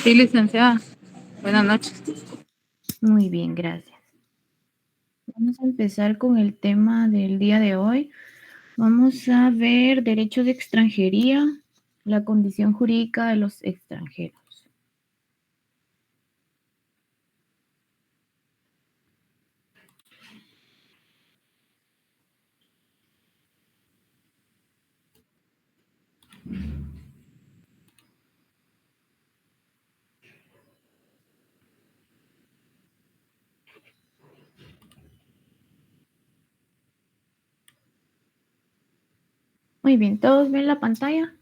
Sí, licenciada. Buenas noches. Muy bien, gracias. Vamos a empezar con el tema del día de hoy. Vamos a ver derecho de extranjería, la condición jurídica de los extranjeros. Muy bien, ¿todos ven la pantalla?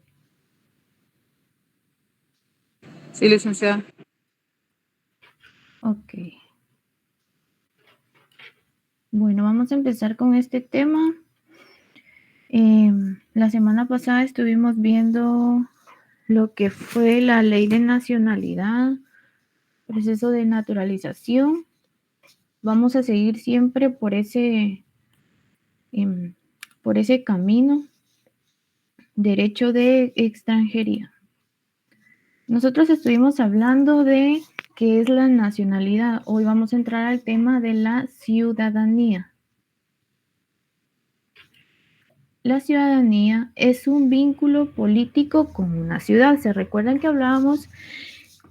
Sí, licenciada. Ok. Bueno, vamos a empezar con este tema. La semana pasada estuvimos viendo lo que fue la ley de nacionalidad, proceso de naturalización. Vamos a seguir siempre por ese camino. Derecho de extranjería. Nosotros estuvimos hablando de qué es la nacionalidad. Hoy vamos a entrar al tema de la ciudadanía. La ciudadanía es un vínculo político con una ciudad. ¿Se recuerdan que hablábamos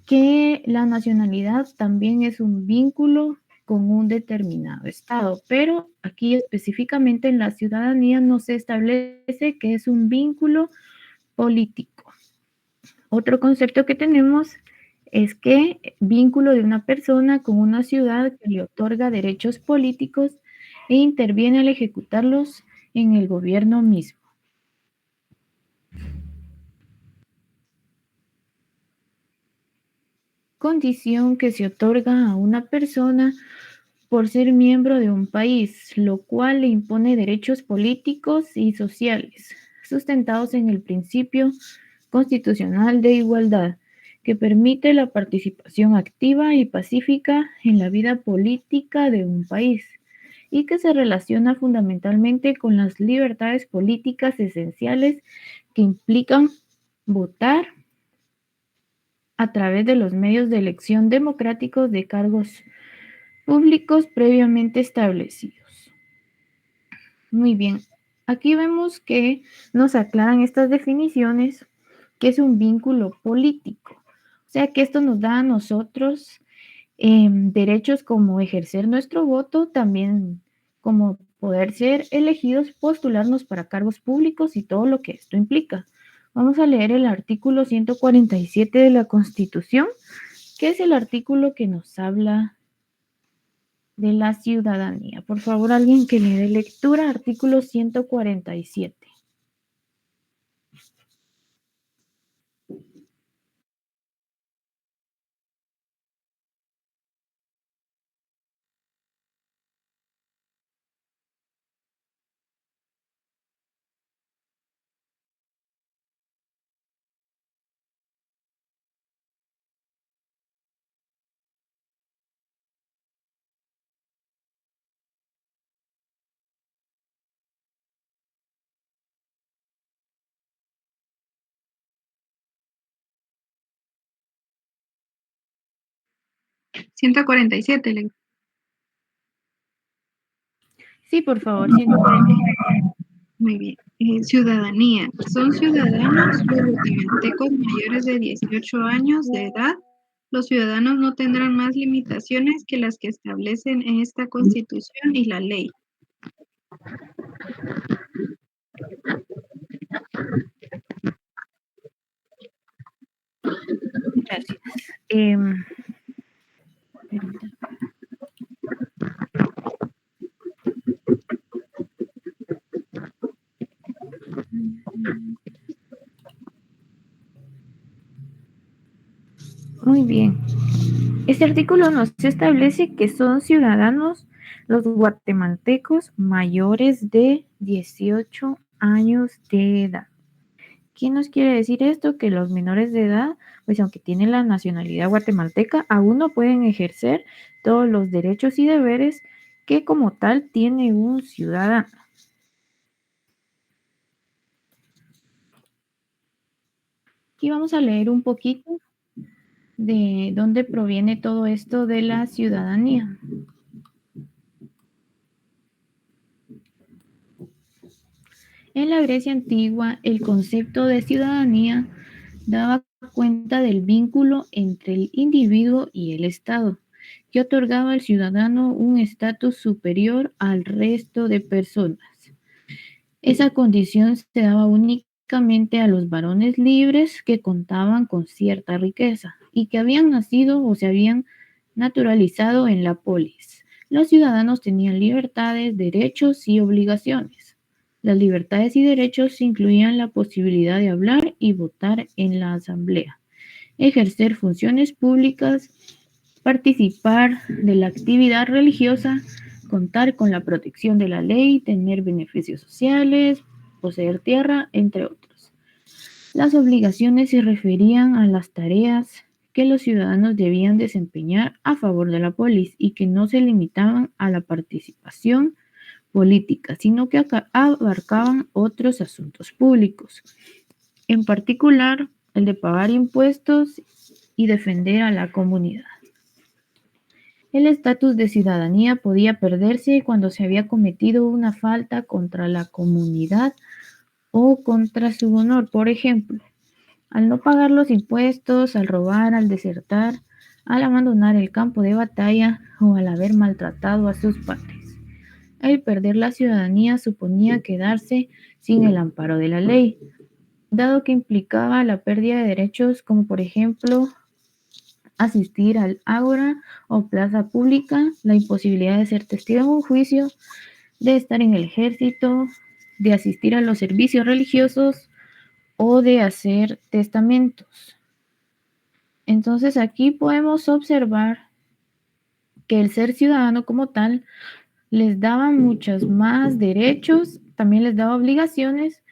que la nacionalidad también es un vínculo con un determinado estado? Pero aquí específicamente en la ciudadanía no se establece que es un vínculo político. Otro concepto que tenemos es que vínculo de una persona con una ciudad que le otorga derechos políticos e interviene al ejecutarlos en el gobierno mismo. Condición que se otorga a una persona por ser miembro de un país, lo cual le impone derechos políticos y sociales, sustentados en el principio constitucional de igualdad, que permite la participación activa y pacífica en la vida política de un país, y que se relaciona fundamentalmente con las libertades políticas esenciales que implican votar a través de los medios de elección democráticos de cargos públicos previamente establecidos. Muy bien, aquí vemos que nos aclaran estas definiciones, que es un vínculo político. O sea que esto nos da a nosotros derechos como ejercer nuestro voto, también como poder ser elegidos, postularnos para cargos públicos y todo lo que esto implica. Vamos a leer el artículo 147 de la Constitución, que es el artículo que nos habla de la ciudadanía. Por favor, alguien que le dé lectura, artículo 147. Sí, por favor, 147. Muy bien. Ciudadanía. Son ciudadanos los guatemaltecos mayores de 18 años de edad. Los ciudadanos no tendrán más limitaciones que las que establecen en esta Constitución y la ley. Gracias. Muy bien. Este artículo nos establece que son ciudadanos los guatemaltecos mayores de 18 años de edad. ¿Qué nos quiere decir esto? Que los menores de edad, pues aunque tienen la nacionalidad guatemalteca, aún no pueden ejercer todos los derechos y deberes que como tal tiene un ciudadano. Aquí vamos a leer un poquito de dónde proviene todo esto de la ciudadanía. En la Grecia antigua, el concepto de ciudadanía daba cuenta del vínculo entre el individuo y el Estado, que otorgaba al ciudadano un estatus superior al resto de personas. Esa condición se daba únicamente a los varones libres que contaban con cierta riqueza y que habían nacido o se habían naturalizado en la polis. Los ciudadanos tenían libertades, derechos y obligaciones. Las libertades y derechos incluían la posibilidad de hablar y votar en la asamblea, ejercer funciones públicas, participar de la actividad religiosa, contar con la protección de la ley, tener beneficios sociales, poseer tierra, entre otros. Las obligaciones se referían a las tareas que los ciudadanos debían desempeñar a favor de la polis y que no se limitaban a la participación política, sino que abarcaban otros asuntos públicos, en particular el de pagar impuestos y defender a la comunidad. El estatus de ciudadanía podía perderse cuando se había cometido una falta contra la comunidad o contra su honor, por ejemplo, al no pagar los impuestos, al robar, al desertar, al abandonar el campo de batalla o al haber maltratado a sus padres. El perder la ciudadanía suponía quedarse sin el amparo de la ley, dado que implicaba la pérdida de derechos como por ejemplo asistir al ágora o plaza pública, la imposibilidad de ser testigo en un juicio, de estar en el ejército, de asistir a los servicios religiosos o de hacer testamentos. Entonces aquí podemos observar que el ser ciudadano como tal les daba muchos más derechos, también les daba obligaciones,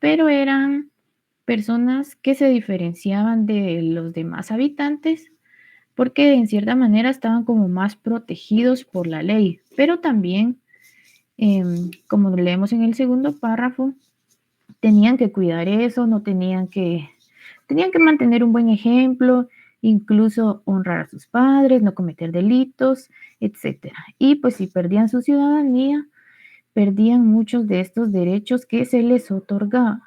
pero eran personas que se diferenciaban de los demás habitantes porque en cierta manera estaban como más protegidos por la ley, pero también, como leemos en el segundo párrafo, tenían que cuidar eso, tenían que mantener un buen ejemplo, incluso honrar a sus padres, no cometer delitos, etc. Y pues si perdían su ciudadanía, perdían muchos de estos derechos que se les otorgaban.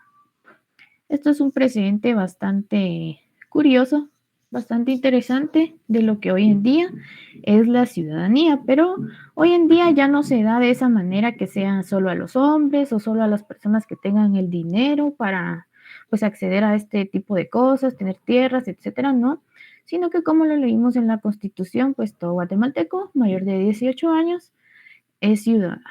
Esto es un precedente bastante curioso, bastante interesante de lo que hoy en día es la ciudadanía, pero hoy en día ya no se da de esa manera que sean solo a los hombres o solo a las personas que tengan el dinero para pues acceder a este tipo de cosas, tener tierras, etcétera, no, sino que como lo leímos en la Constitución, pues todo guatemalteco mayor de 18 años es ciudadano.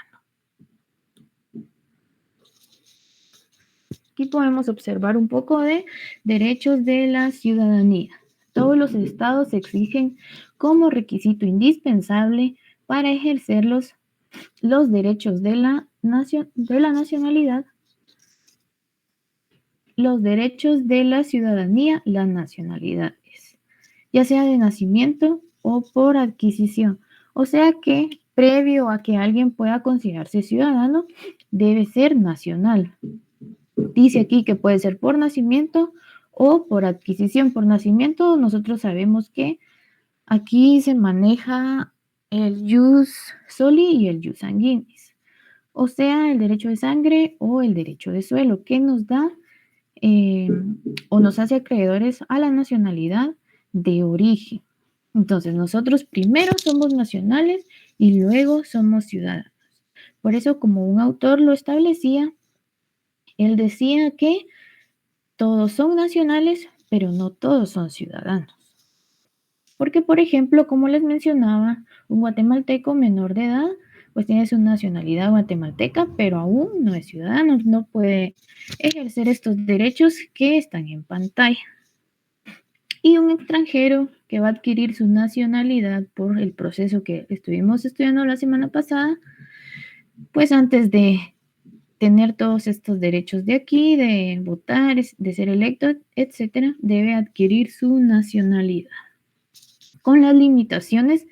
Aquí podemos observar un poco de derechos de la ciudadanía. Todos los estados exigen como requisito indispensable para ejercer los derechos de la nacionalidad, los derechos de la ciudadanía, las nacionalidades, ya sea de nacimiento o por adquisición. O sea que previo a que alguien pueda considerarse ciudadano, debe ser nacional. Dice aquí que puede ser por nacimiento o por adquisición. Por nacimiento nosotros sabemos que aquí se maneja el jus soli y el jus sanguinis, o sea, el derecho de sangre o el derecho de suelo, que nos da o nos hace acreedores a la nacionalidad de origen. Entonces, nosotros primero somos nacionales y luego somos ciudadanos. Por eso, como un autor lo establecía, él decía que todos son nacionales, pero no todos son ciudadanos. Porque, por ejemplo, como les mencionaba, un guatemalteco menor de edad, pues tiene su nacionalidad guatemalteca, pero aún no es ciudadano, no puede ejercer estos derechos que están en pantalla. Y un extranjero que va a adquirir su nacionalidad por el proceso que estuvimos estudiando la semana pasada, pues antes de tener todos estos derechos de aquí, de votar, de ser electo, etcétera, debe adquirir su nacionalidad con las limitaciones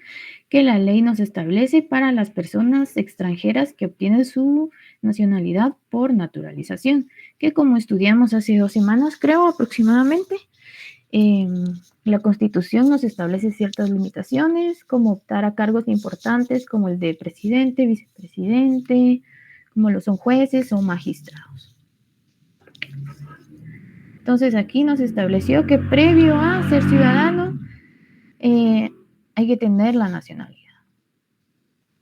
que la ley nos establece para las personas extranjeras que obtienen su nacionalidad por naturalización, que como estudiamos hace 2 semanas, creo aproximadamente, La Constitución nos establece ciertas limitaciones, como optar a cargos importantes como el de presidente, vicepresidente, como lo son jueces o magistrados. Entonces aquí nos estableció que previo a ser ciudadano hay que tener la nacionalidad.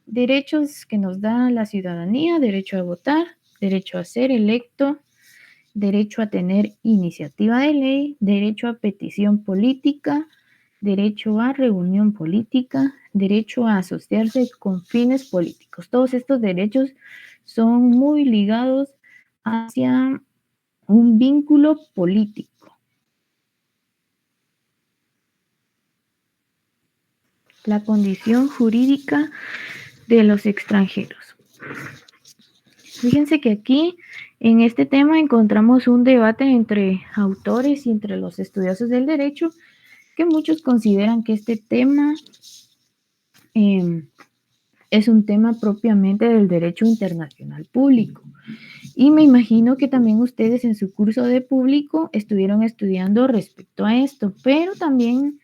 Derechos que nos da la ciudadanía: derecho a votar, derecho a ser electo, derecho a tener iniciativa de ley, derecho a petición política, derecho a reunión política, derecho a asociarse con fines políticos. Todos estos derechos son muy ligados hacia un vínculo político. La condición jurídica de los extranjeros. Fíjense que aquí en este tema encontramos un debate entre autores y entre los estudiosos del derecho, que muchos consideran que este tema es un tema propiamente del derecho internacional público. Y me imagino que también ustedes en su curso de público estuvieron estudiando respecto a esto, pero también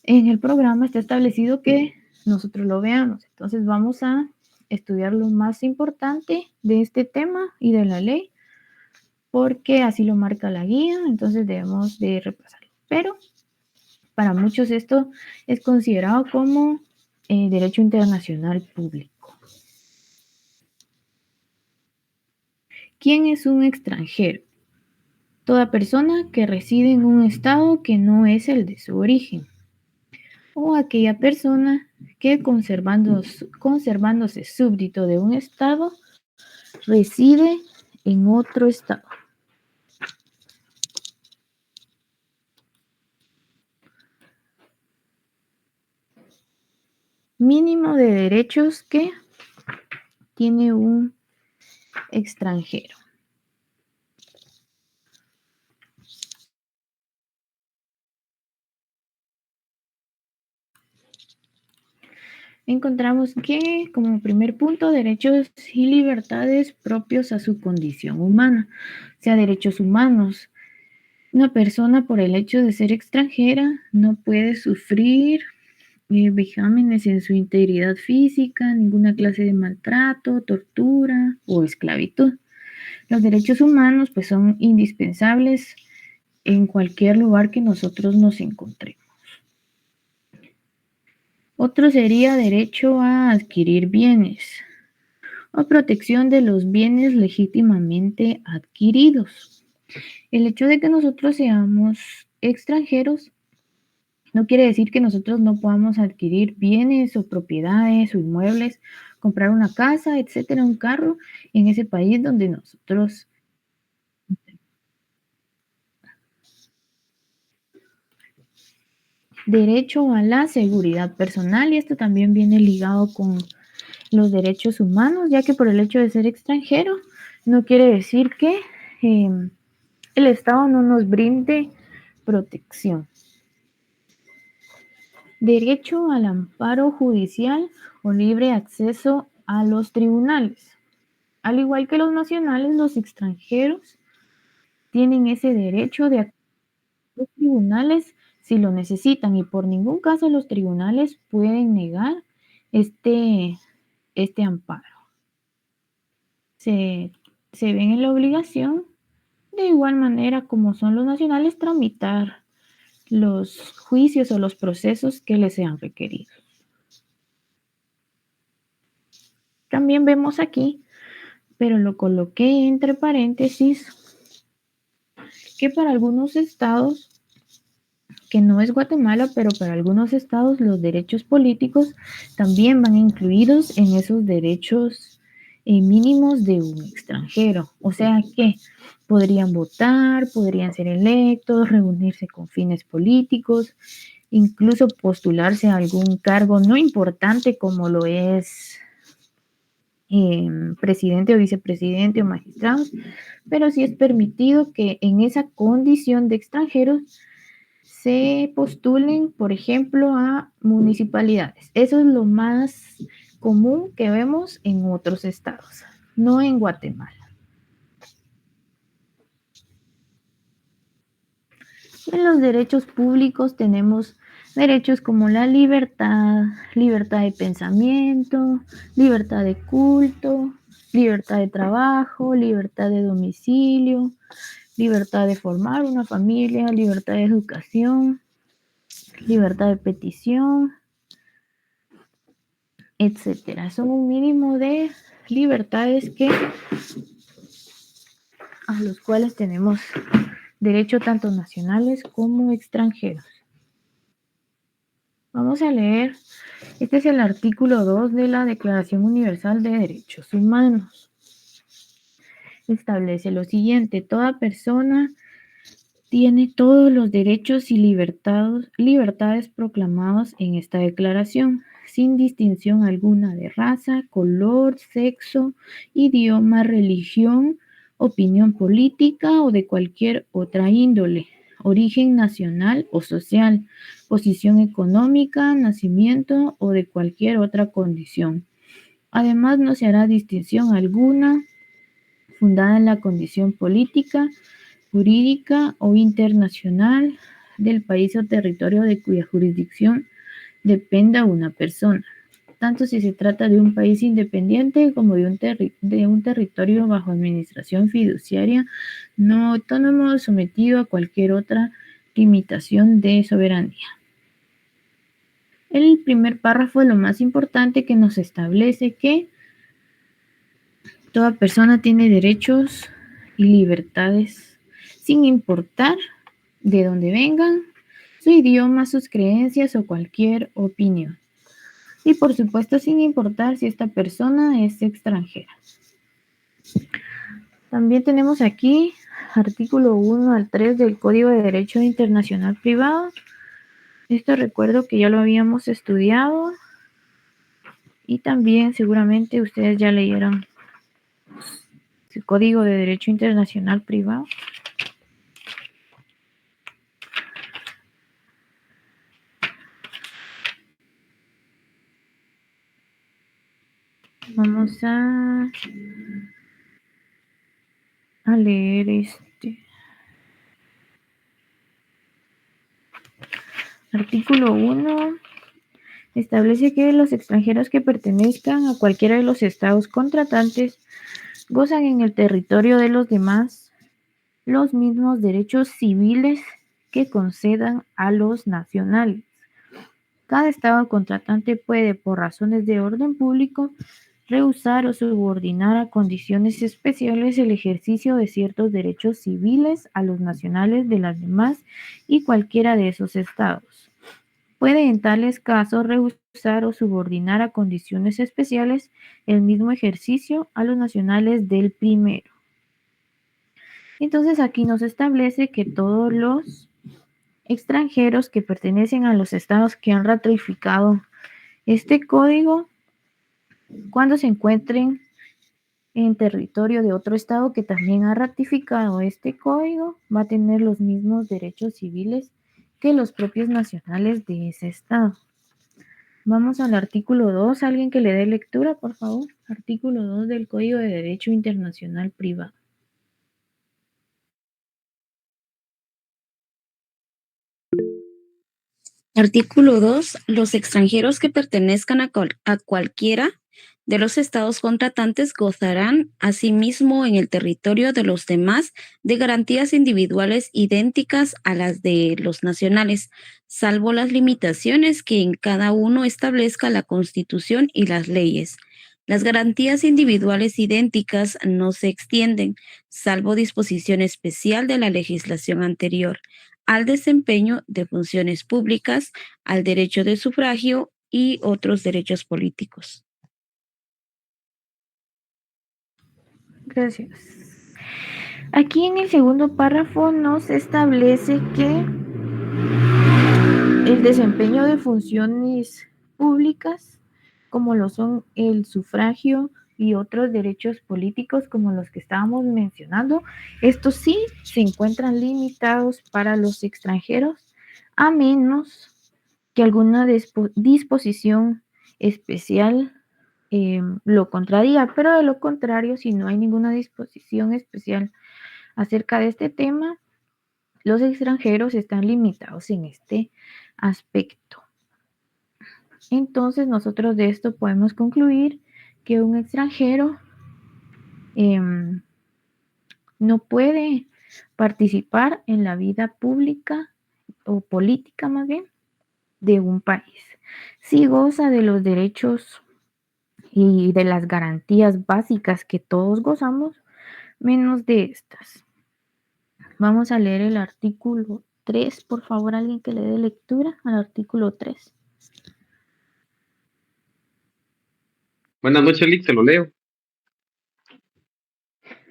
en el programa está establecido que nosotros lo veamos. Entonces vamos a estudiar lo más importante de este tema y de la ley, porque así lo marca la guía, entonces debemos de repasarlo. Pero para muchos esto es considerado como derecho internacional público. ¿Quién es un extranjero? Toda persona que reside en un estado que no es el de su origen, o aquella persona que conservándose súbdito de un estado reside en otro estado. Mínimo de derechos que tiene un extranjero. Encontramos que, como primer punto, derechos y libertades propios a su condición humana, o sea, derechos humanos. Una persona, por el hecho de ser extranjera, no puede sufrir vejámenes en su integridad física, ninguna clase de maltrato, tortura o esclavitud. Los derechos humanos pues son indispensables en cualquier lugar que nosotros nos encontremos. Otro sería derecho a adquirir bienes o protección de los bienes legítimamente adquiridos. El hecho de que nosotros seamos extranjeros no quiere decir que nosotros no podamos adquirir bienes o propiedades o inmuebles, comprar una casa, etcétera, un carro en ese país donde nosotros. Derecho a la seguridad personal, y esto también viene ligado con los derechos humanos, ya que por el hecho de ser extranjero no quiere decir que el Estado no nos brinde protección. Derecho al amparo judicial o libre acceso a los tribunales. Al igual que los nacionales, los extranjeros tienen ese derecho de acceder a los tribunales si lo necesitan, y por ningún caso los tribunales pueden negar este amparo. Se ven en la obligación, de igual manera como son los nacionales, tramitar los juicios o los procesos que les sean requeridos. También vemos aquí, pero lo coloqué entre paréntesis, que para algunos estados, que no es Guatemala, pero para algunos estados los derechos políticos también van incluidos en esos derechos mínimos de un extranjero. O sea que podrían votar, podrían ser electos, reunirse con fines políticos, incluso postularse a algún cargo no importante como lo es presidente o vicepresidente o magistrados, pero sí es permitido que en esa condición de extranjeros se postulen, por ejemplo, a municipalidades. Eso es lo más común que vemos en otros estados, no en Guatemala. En los derechos públicos tenemos derechos como la libertad, libertad de pensamiento, libertad de culto, libertad de trabajo, libertad de domicilio, libertad de formar una familia, libertad de educación, libertad de petición, etcétera. Son un mínimo de libertades a los cuales tenemos derecho tanto nacionales como extranjeros. Vamos a leer, este es el artículo 2 de la Declaración Universal de Derechos Humanos. Establece lo siguiente: toda persona tiene todos los derechos y libertades proclamados en esta declaración, sin distinción alguna de raza, color, sexo, idioma, religión, opinión política o de cualquier otra índole, origen nacional o social, posición económica, nacimiento o de cualquier otra condición. Además, no se hará distinción alguna fundada en la condición política, jurídica o internacional del país o territorio de cuya jurisdicción dependa una persona, tanto si se trata de un país independiente como de un territorio bajo administración fiduciaria no autónomo sometido a cualquier otra limitación de soberanía. El primer párrafo es lo más importante, que nos establece que toda persona tiene derechos y libertades sin importar de dónde vengan, su idioma, sus creencias o cualquier opinión. Y por supuesto sin importar si esta persona es extranjera. También tenemos aquí artículo 1 al 3 del Código de Derecho Internacional Privado. Esto recuerdo que ya lo habíamos estudiado y también seguramente ustedes ya leyeron el Código de Derecho Internacional Privado. Vamos a leer este. Artículo 1 establece que los extranjeros que pertenezcan a cualquiera de los estados contratantes gozan en el territorio de los demás los mismos derechos civiles que concedan a los nacionales. Cada estado contratante puede, por razones de orden público, rehusar o subordinar a condiciones especiales el ejercicio de ciertos derechos civiles a los nacionales de las demás y cualquiera de esos estados. Puede en tales casos rehusar o subordinar a condiciones especiales el mismo ejercicio a los nacionales del primero. Entonces aquí nos establece que todos los extranjeros que pertenecen a los estados que han ratificado este código, cuando se encuentren en territorio de otro estado que también ha ratificado este código, va a tener los mismos derechos civiles que los propios nacionales de ese estado. Vamos al artículo 2. ¿Alguien que le dé lectura, por favor? Artículo 2 del Código de Derecho Internacional Privado. Artículo 2. Los extranjeros que pertenezcan a cualquiera de los estados contratantes gozarán asimismo en el territorio de los demás de garantías individuales idénticas a las de los nacionales, salvo las limitaciones que en cada uno establezca la Constitución y las leyes. Las garantías individuales idénticas no se extienden, salvo disposición especial de la legislación anterior, al desempeño de funciones públicas, al derecho de sufragio y otros derechos políticos. Gracias. Aquí en el segundo párrafo nos establece que el desempeño de funciones públicas, como lo son el sufragio y otros derechos políticos como los que estábamos mencionando, estos sí se encuentran limitados para los extranjeros, a menos que alguna disposición especial lo contradiga, pero de lo contrario, si no hay ninguna disposición especial acerca de este tema, los extranjeros están limitados en este aspecto. Entonces, nosotros de esto podemos concluir que un extranjero no puede participar en la vida pública o política más bien de un país. Sí goza de los derechos y de las garantías básicas que todos gozamos, menos de estas. Vamos a leer el artículo 3, por favor, alguien que le dé lectura al artículo 3. Buenas noches, Lick, se lo leo.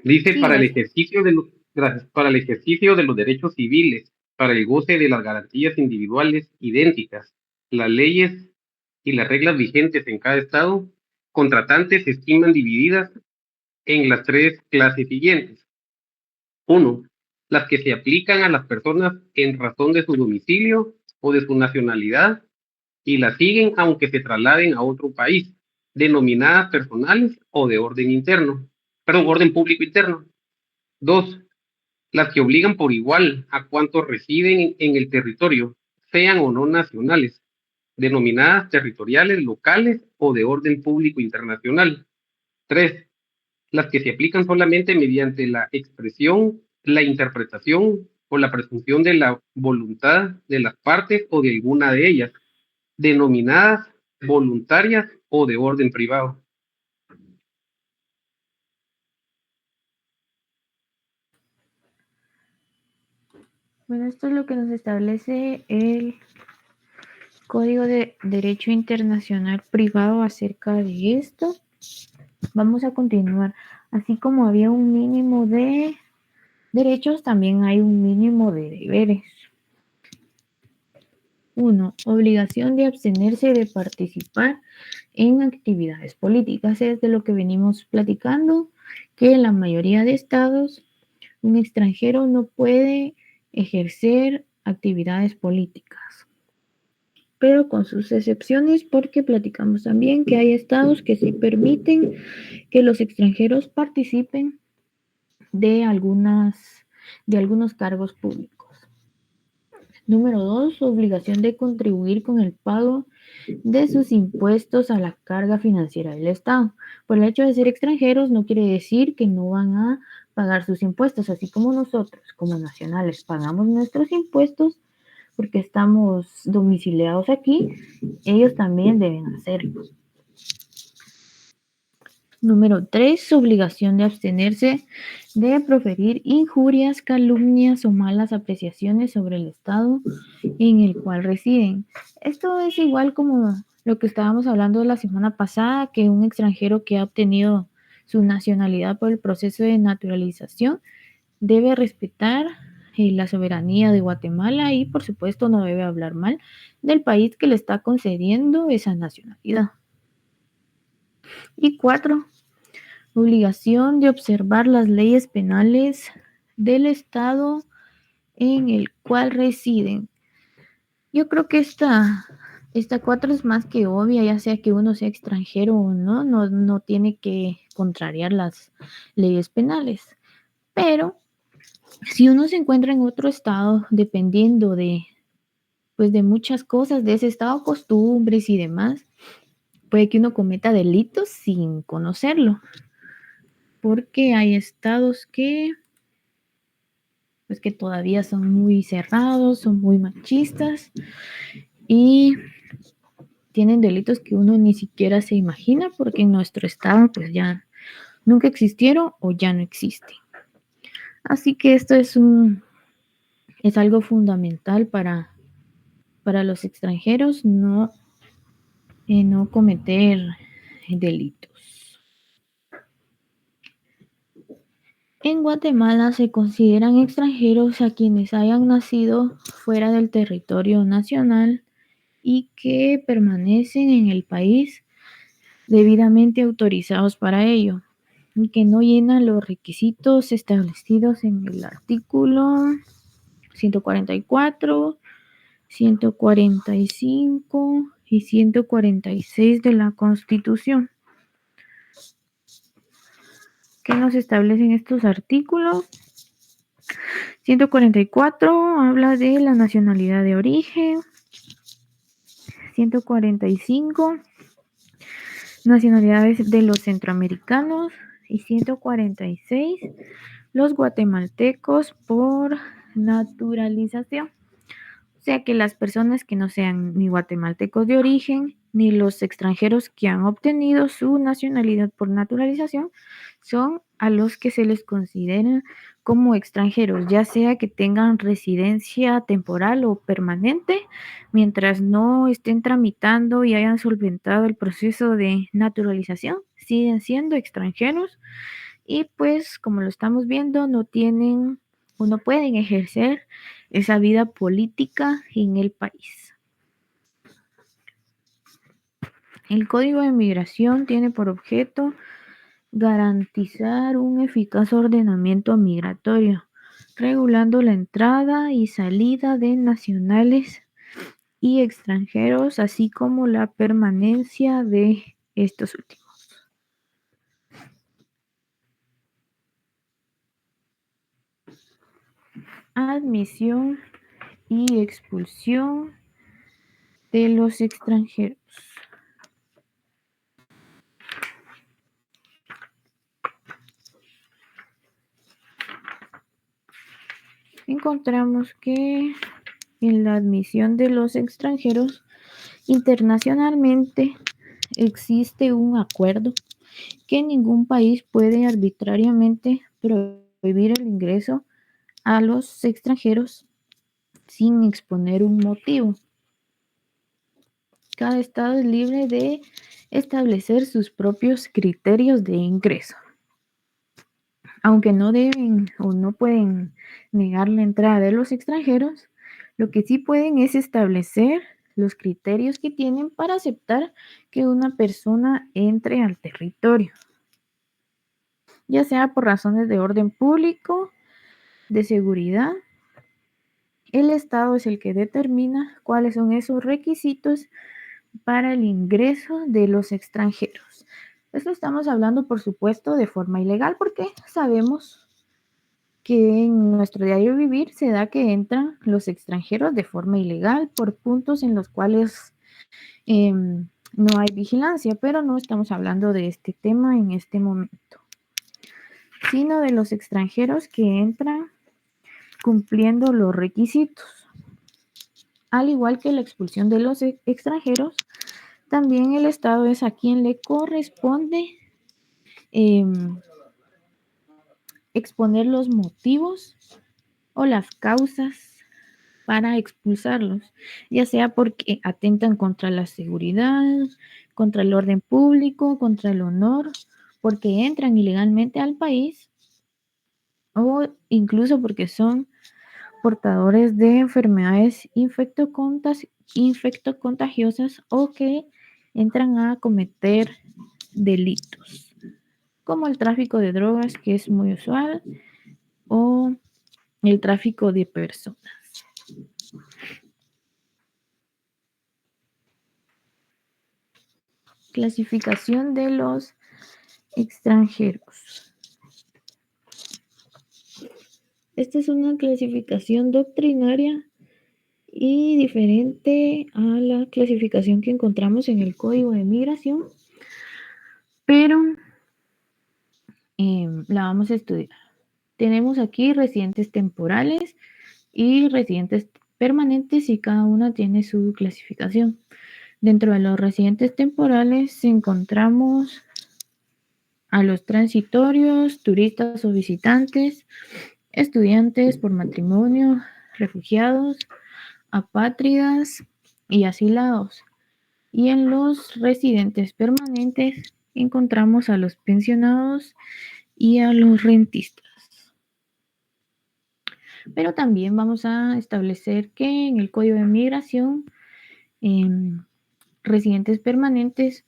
Dice, Sí, para el gracias. para el ejercicio de los derechos civiles, para el goce de las garantías individuales idénticas, las leyes y las reglas vigentes en cada estado, contratantes se estiman divididas en las tres clases siguientes. 1. Las que se aplican a las personas en razón de su domicilio o de su nacionalidad y las siguen aunque se trasladen a otro país, denominadas personales o de orden interno, orden público interno. 2. Las que obligan por igual a cuantos residen en el territorio, sean o no nacionales, denominadas territoriales, locales o de orden público internacional. 3. Las que se aplican solamente mediante la expresión, la interpretación o la presunción de la voluntad de las partes o de alguna de ellas, denominadas voluntarias o de orden privado. Bueno, esto es lo que nos establece el Código de Derecho Internacional Privado acerca de esto. Vamos a continuar. Así como había un mínimo de derechos, también hay un mínimo de deberes. 1. Obligación de abstenerse de participar en actividades políticas. Es de lo que venimos platicando, que en la mayoría de estados un extranjero no puede ejercer actividades políticas, pero con sus excepciones, porque platicamos también que hay estados que sí permiten que los extranjeros participen de algunos cargos públicos. Número 2, obligación de contribuir con el pago de sus impuestos a la carga financiera del Estado. Por el hecho de ser extranjeros no quiere decir que no van a pagar sus impuestos, así como nosotros, como nacionales, pagamos nuestros impuestos porque estamos domiciliados aquí, ellos también deben hacerlo. Número 3, obligación de abstenerse de proferir injurias, calumnias o malas apreciaciones sobre el Estado en el cual residen. Esto es igual como lo que estábamos hablando la semana pasada, que un extranjero que ha obtenido su nacionalidad por el proceso de naturalización debe respetar la soberanía de Guatemala y, por supuesto, no debe hablar mal del país que le está concediendo esa nacionalidad. Y 4, obligación de observar las leyes penales del Estado en el cual residen. Yo creo que esta 4 es más que obvia, ya sea que uno sea extranjero o no tiene que contrariar las leyes penales. Pero si uno se encuentra en otro estado, dependiendo de muchas cosas de ese estado, costumbres y demás, puede que uno cometa delitos sin conocerlo, porque hay estados que todavía son muy cerrados, son muy machistas y tienen delitos que uno ni siquiera se imagina, porque en nuestro estado pues ya nunca existieron o ya no existen. Así que esto es algo fundamental para los extranjeros, no cometer delitos. En Guatemala se consideran extranjeros a quienes hayan nacido fuera del territorio nacional y que permanecen en el país debidamente autorizados para ello, y que no llenan los requisitos establecidos en el artículo 144, 145 y 146 de la Constitución. ¿Qué nos establecen estos artículos? 144 habla de la nacionalidad de origen. 145, nacionalidades de los centroamericanos. Y 146, los guatemaltecos por naturalización. O sea que las personas que no sean ni guatemaltecos de origen, ni los extranjeros que han obtenido su nacionalidad por naturalización, son a los que se les considera como extranjeros, ya sea que tengan residencia temporal o permanente, mientras no estén tramitando y hayan solventado el proceso de naturalización, siguen siendo extranjeros y pues como lo estamos viendo, no tienen o no pueden ejercer esa vida política en el país. El Código de Migración tiene por objeto garantizar un eficaz ordenamiento migratorio, regulando la entrada y salida de nacionales y extranjeros, así como la permanencia de estos últimos. Admisión y expulsión de los extranjeros. Encontramos que en la admisión de los extranjeros internacionalmente existe un acuerdo que ningún país puede arbitrariamente prohibir el ingreso a los extranjeros sin exponer un motivo. Cada estado es libre de establecer sus propios criterios de ingreso. Aunque no deben o no pueden negar la entrada de los extranjeros, lo que sí pueden es establecer los criterios que tienen para aceptar que una persona entre al territorio, ya sea por razones de orden público, de seguridad. El Estado es el que determina cuáles son esos requisitos para el ingreso de los extranjeros. Esto estamos hablando, por supuesto, de forma ilegal, porque sabemos que en nuestro diario vivir se da que entran los extranjeros de forma ilegal por puntos en los cuales no hay vigilancia, pero no estamos hablando de este tema en este momento, sino de los extranjeros que entran cumpliendo los requisitos. Al igual que la expulsión de los extranjeros, también el Estado es a quien le corresponde exponer los motivos o las causas para expulsarlos, ya sea porque atentan contra la seguridad, contra el orden público, contra el honor, porque entran ilegalmente al país o incluso porque son portadores de enfermedades infectocontagiosas o que entran a cometer delitos, como el tráfico de drogas, que es muy usual, o el tráfico de personas. Clasificación de los extranjeros. Esta es una clasificación doctrinaria y diferente a la clasificación que encontramos en el Código de Migración, pero la vamos a estudiar. Tenemos aquí residentes temporales y residentes permanentes y cada una tiene su clasificación. Dentro de los residentes temporales encontramos a los transitorios, turistas o visitantes, estudiantes por matrimonio, refugiados, apátridas y asilados. Y en los residentes permanentes encontramos a los pensionados y a los rentistas. Pero también vamos a establecer que en el Código de Migración, residentes permanentes,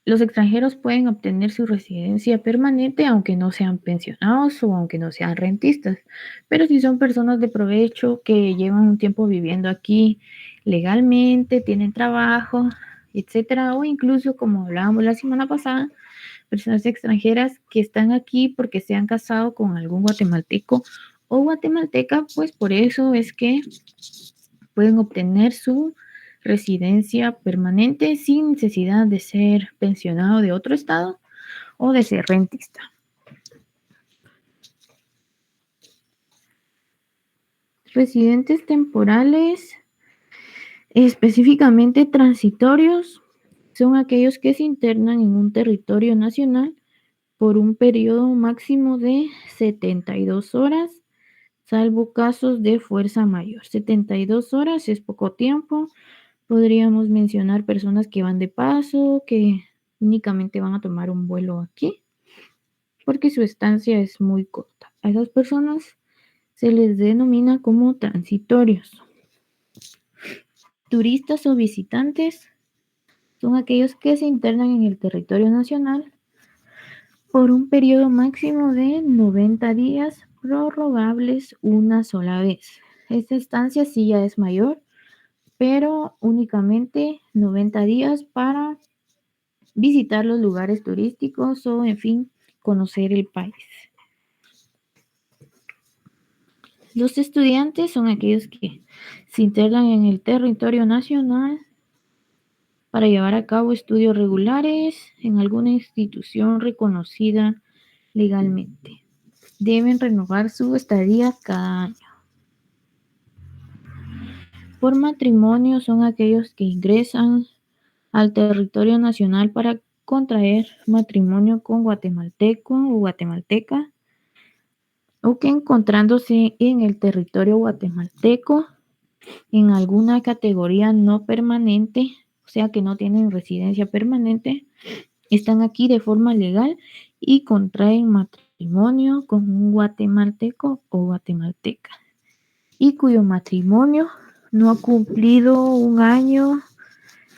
los extranjeros pueden obtener su residencia permanente aunque no sean pensionados o aunque no sean rentistas, pero si son personas de provecho que llevan un tiempo viviendo aquí legalmente, tienen trabajo etcétera, o incluso, como hablábamos la semana pasada, personas extranjeras que están aquí porque se han casado con algún guatemalteco o guatemalteca, pues por eso es que pueden obtener su residencia permanente sin necesidad de ser pensionado de otro estado o de ser rentista. Residentes temporales, específicamente transitorios, son aquellos que se internan en un territorio nacional por un periodo máximo de 72 horas, salvo casos de fuerza mayor. 72 horas es poco tiempo. Podríamos mencionar personas que van de paso, que únicamente van a tomar un vuelo aquí, porque su estancia es muy corta. A esas personas se les denomina como transitorios. Turistas o visitantes son aquellos que se internan en el territorio nacional por un periodo máximo de 90 días, prorrogables una sola vez. Esta estancia sí ya es mayor, pero únicamente 90 días para visitar los lugares turísticos o, en fin, conocer el país. Los estudiantes son aquellos que se internan en el territorio nacional para llevar a cabo estudios regulares en alguna institución reconocida legalmente. Deben renovar su estadía cada año. Por matrimonio son aquellos que ingresan al territorio nacional para contraer matrimonio con guatemalteco o guatemalteca, o que encontrándose en el territorio guatemalteco en alguna categoría no permanente, o sea que no tienen residencia permanente, están aquí de forma legal y contraen matrimonio con un guatemalteco o guatemalteca, y cuyo matrimonio no ha cumplido un año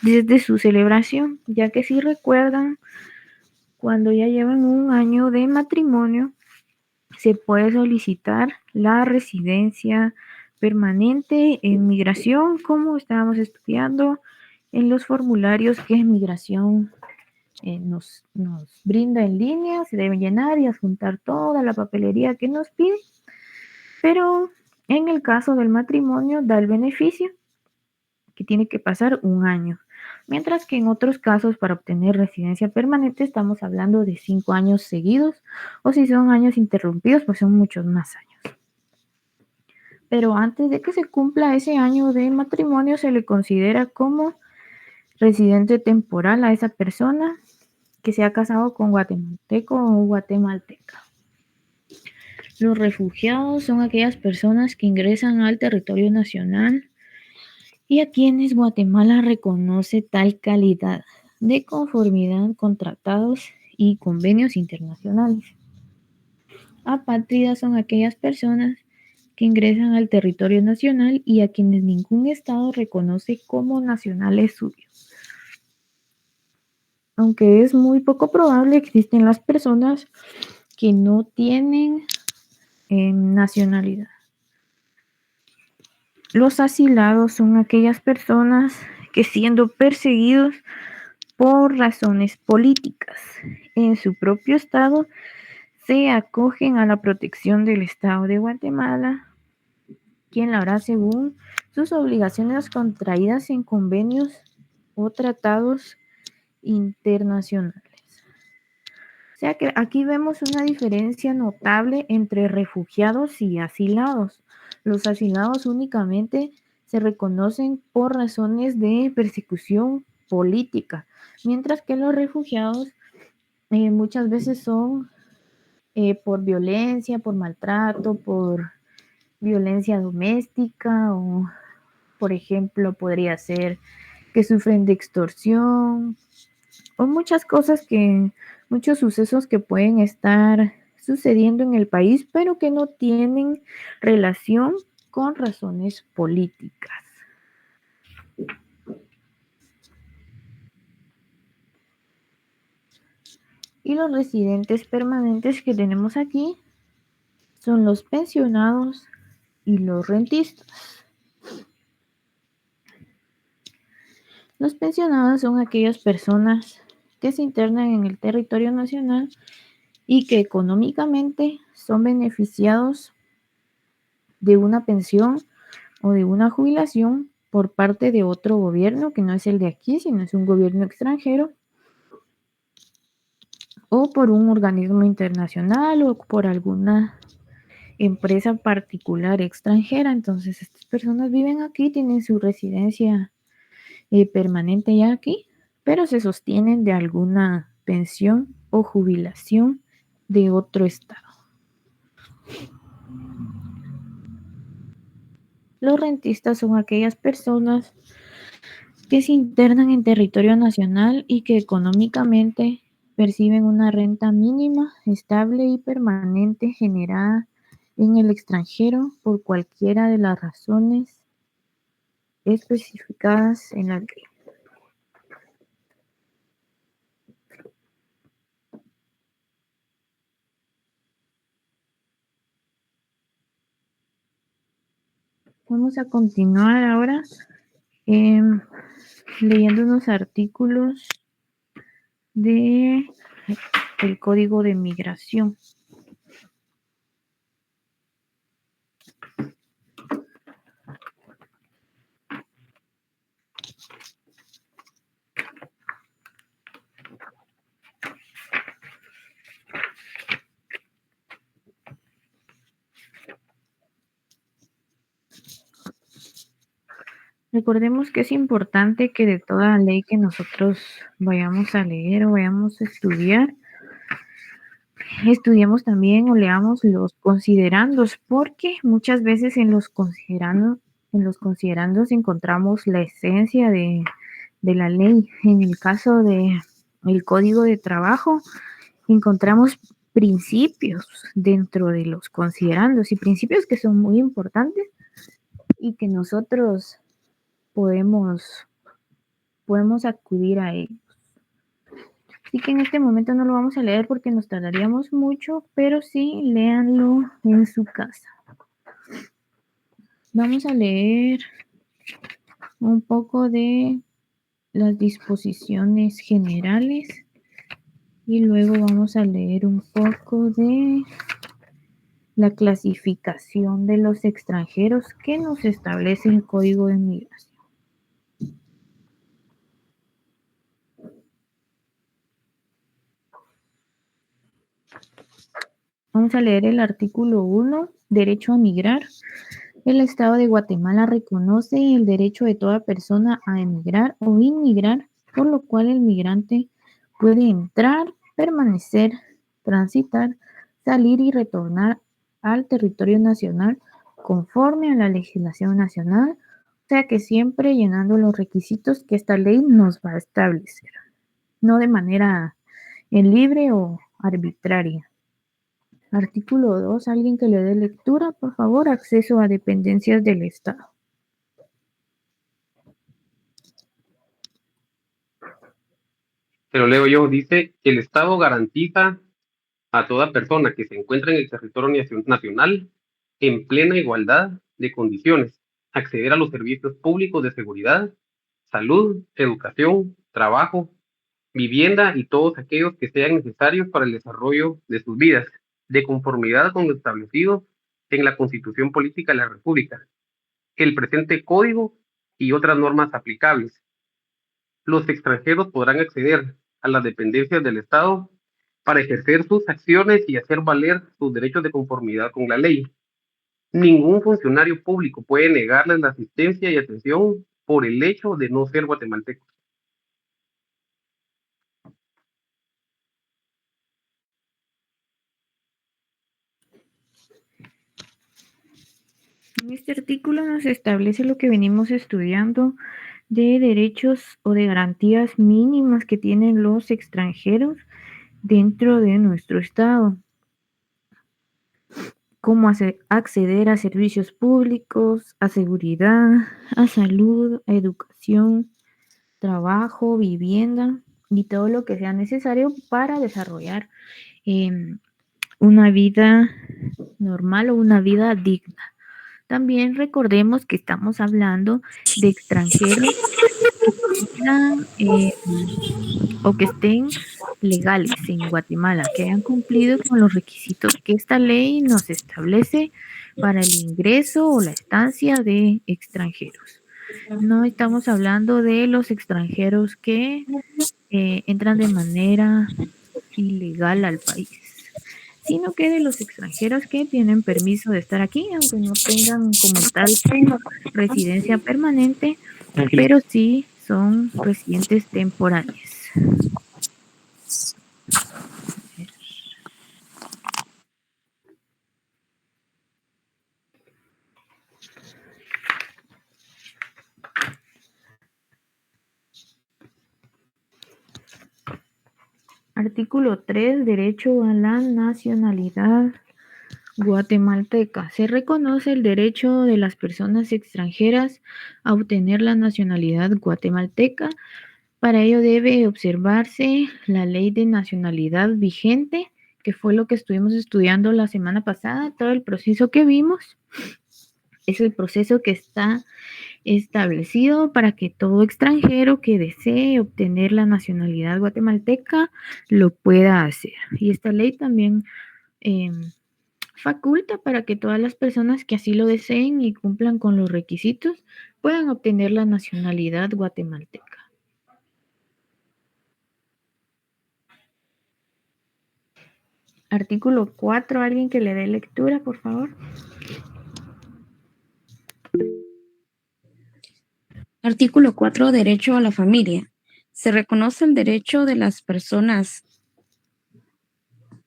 desde su celebración, ya que si recuerdan, cuando ya llevan un año de matrimonio, se puede solicitar la residencia permanente en migración, como estábamos estudiando en los formularios que migración nos brinda en línea. Se deben llenar y adjuntar toda la papelería que nos pide, pero en el caso del matrimonio da el beneficio que tiene que pasar un año, mientras que en otros casos para obtener residencia permanente estamos hablando de 5 años seguidos, o si son años interrumpidos, pues son muchos más años. Pero antes de que se cumpla ese año de matrimonio, se le considera como residente temporal a esa persona que se ha casado con guatemalteco o guatemalteca. Los refugiados son aquellas personas que ingresan al territorio nacional y a quienes Guatemala reconoce tal calidad de conformidad con tratados y convenios internacionales. Apátridas son aquellas personas que ingresan al territorio nacional y a quienes ningún estado reconoce como nacionales suyos. Aunque es muy poco probable, existen las personas que no tienen nacionalidad. Los asilados son aquellas personas que, siendo perseguidos por razones políticas en su propio estado, se acogen a la protección del Estado de Guatemala, quien la hará según sus obligaciones contraídas en convenios o tratados internacionales. O sea que aquí vemos una diferencia notable entre refugiados y asilados. Los asilados únicamente se reconocen por razones de persecución política, mientras que los refugiados muchas veces son por violencia, por maltrato, por violencia doméstica, o por ejemplo podría ser que sufren de extorsión, o muchos sucesos que pueden estar sucediendo en el país, pero que no tienen relación con razones políticas. Y los residentes permanentes que tenemos aquí son los pensionados y los rentistas. Los pensionados son aquellas personas que se internan en el territorio nacional y que económicamente son beneficiados de una pensión o de una jubilación por parte de otro gobierno que no es el de aquí, sino es un gobierno extranjero, o por un organismo internacional o por alguna empresa particular extranjera. Entonces, estas personas viven aquí, tienen su residencia permanente ya aquí, pero se sostienen de alguna pensión o jubilación de otro estado. Los rentistas son aquellas personas que se internan en territorio nacional y que económicamente perciben una renta mínima, estable y permanente generada en el extranjero por cualquiera de las razones especificadas en la ley. Vamos a continuar ahora leyendo unos artículos del Código de Migración. Recordemos que es importante que de toda ley que nosotros vayamos a leer o vayamos a estudiar, estudiemos también o leamos los considerandos, porque muchas veces en los considerandos encontramos la esencia de la ley. En el caso del Código de Trabajo, encontramos principios dentro de los considerandos y principios que son muy importantes y que nosotros podemos acudir a ellos. Así que en este momento no lo vamos a leer porque nos tardaríamos mucho, pero sí léanlo en su casa. Vamos a leer un poco de las disposiciones generales y luego vamos a leer un poco de la clasificación de los extranjeros que nos establece el Código de Migración. Vamos a leer el artículo 1, derecho a migrar. El Estado de Guatemala reconoce el derecho de toda persona a emigrar o inmigrar, por lo cual el migrante puede entrar, permanecer, transitar, salir y retornar al territorio nacional conforme a la legislación nacional, o sea que siempre llenando los requisitos que esta ley nos va a establecer, no de manera libre o arbitraria. Artículo 2. Alguien que le dé lectura, por favor. Acceso a dependencias del Estado. Pero leo yo, dice, el Estado garantiza a toda persona que se encuentra en el territorio nacional en plena igualdad de condiciones, acceder a los servicios públicos de seguridad, salud, educación, trabajo, vivienda y todos aquellos que sean necesarios para el desarrollo de sus vidas, de conformidad con lo establecido en la Constitución Política de la República, el presente Código y otras normas aplicables. Los extranjeros podrán acceder a las dependencias del Estado para ejercer sus acciones y hacer valer sus derechos de conformidad con la ley. Ningún funcionario público puede negarles la asistencia y atención por el hecho de no ser guatemaltecos. En este artículo nos establece lo que venimos estudiando de derechos o de garantías mínimas que tienen los extranjeros dentro de nuestro Estado. Cómo acceder a servicios públicos, a seguridad, a salud, a educación, trabajo, vivienda y todo lo que sea necesario para desarrollar una vida normal o una vida digna. También recordemos que estamos hablando de extranjeros sean o que estén legales en Guatemala, que hayan cumplido con los requisitos que esta ley nos establece para el ingreso o la estancia de extranjeros. No estamos hablando de los extranjeros que entran de manera ilegal al país, sino que de los extranjeros que tienen permiso de estar aquí, aunque no tengan como tal residencia permanente, pero sí son residentes temporales. Artículo 3. Derecho a la nacionalidad guatemalteca. Se reconoce el derecho de las personas extranjeras a obtener la nacionalidad guatemalteca. Para ello debe observarse la ley de nacionalidad vigente, que fue lo que estuvimos estudiando la semana pasada. Todo el proceso que vimos es el proceso que está establecido para que todo extranjero que desee obtener la nacionalidad guatemalteca lo pueda hacer. Y esta ley también faculta para que todas las personas que así lo deseen y cumplan con los requisitos puedan obtener la nacionalidad guatemalteca. Artículo 4. Alguien que le dé lectura, por favor. Artículo 4. Derecho a la familia. Se reconoce el derecho de las personas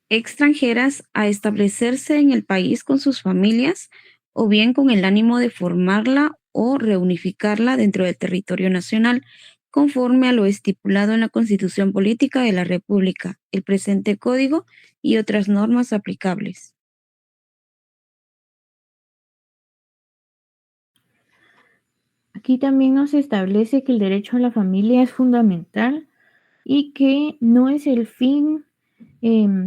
extranjeras a establecerse en el país con sus familias o bien con el ánimo de formarla o reunificarla dentro del territorio nacional, conforme a lo estipulado en la Constitución Política de la República, el presente Código y otras normas aplicables. Aquí también nos establece que el derecho a la familia es fundamental y que no es el fin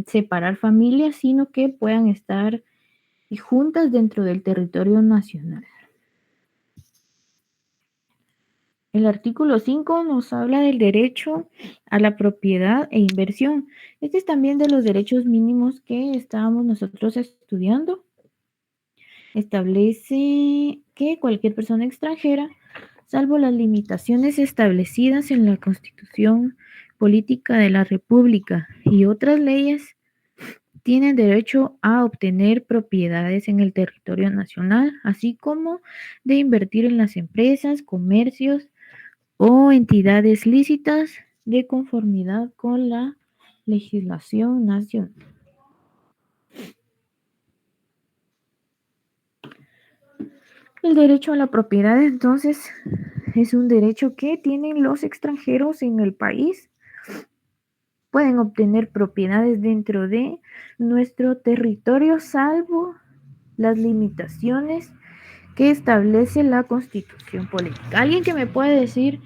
separar familias, sino que puedan estar juntas dentro del territorio nacional. El artículo 5 nos habla del derecho a la propiedad e inversión. Este es también de los derechos mínimos que estábamos nosotros estudiando. Establece que cualquier persona extranjera, salvo las limitaciones establecidas en la Constitución Política de la República y otras leyes, tienen derecho a obtener propiedades en el territorio nacional, así como de invertir en las empresas, comercios o entidades lícitas de conformidad con la legislación nacional. El derecho a la propiedad, entonces, es un derecho que tienen los extranjeros en el país. Pueden obtener propiedades dentro de nuestro territorio, salvo las limitaciones que establece la Constitución Política. ¿Alguien que me puede decir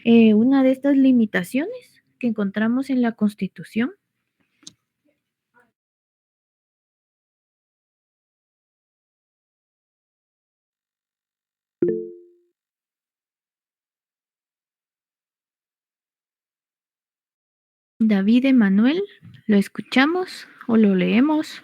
una de estas limitaciones que encontramos en la Constitución? David Emanuel, ¿lo escuchamos o lo leemos?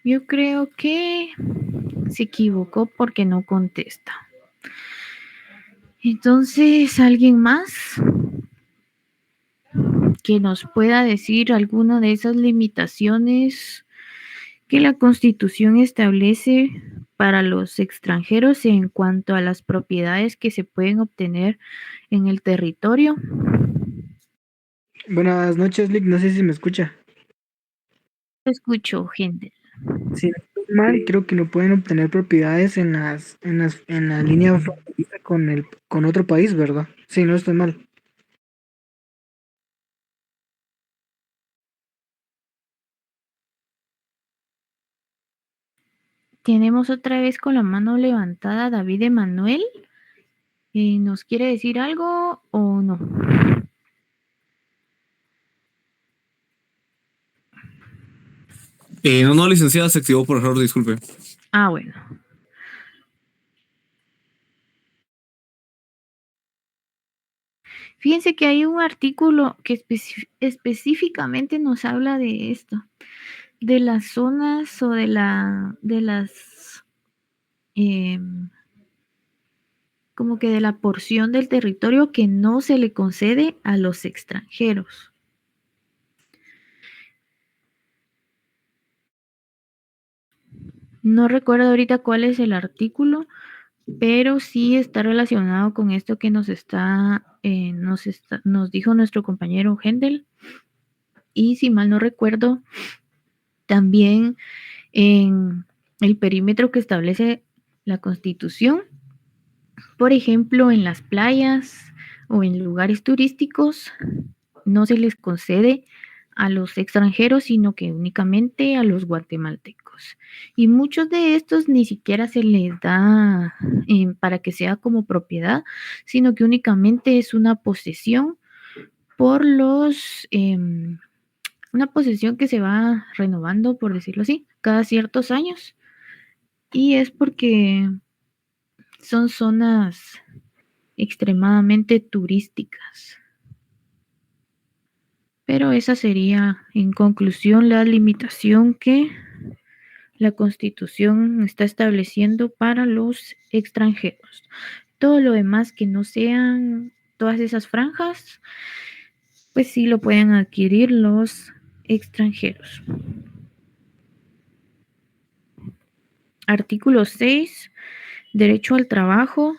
Yo creo que se equivocó porque no contesta. Entonces, ¿alguien más que nos pueda decir alguna de esas limitaciones que la Constitución establece para los extranjeros en cuanto a las propiedades que se pueden obtener en el territorio? Buenas noches, Lick. No sé si me escucha. Escucho, gente. Si no estoy mal, creo que no pueden obtener propiedades en la línea fronteriza con otro país, ¿verdad? Sí, no estoy mal. Tenemos otra vez con la mano levantada David Emanuel. ¿Nos quiere decir algo o no? No, licenciada, se activó por error, disculpe. Ah, bueno. Fíjense que hay un artículo que específicamente nos habla de esto, de las zonas o de las como que de la porción del territorio que no se le concede a los extranjeros. No recuerdo ahorita cuál es el artículo, pero sí está relacionado con esto que nos dijo nuestro compañero Hendel. Y si mal no recuerdo, también en el perímetro que establece la Constitución, por ejemplo, en las playas o en lugares turísticos, no se les concede a los extranjeros, sino que únicamente a los guatemaltecos. Y muchos de estos ni siquiera se les da para que sea como propiedad, sino que únicamente es una posesión por una posesión que se va renovando, por decirlo así, cada ciertos años. Y es porque son zonas extremadamente turísticas. Pero esa sería, en conclusión, la limitación que la Constitución está estableciendo para los extranjeros. Todo lo demás que no sean todas esas franjas, pues sí lo pueden adquirir los extranjeros. Artículo 6. Derecho al trabajo.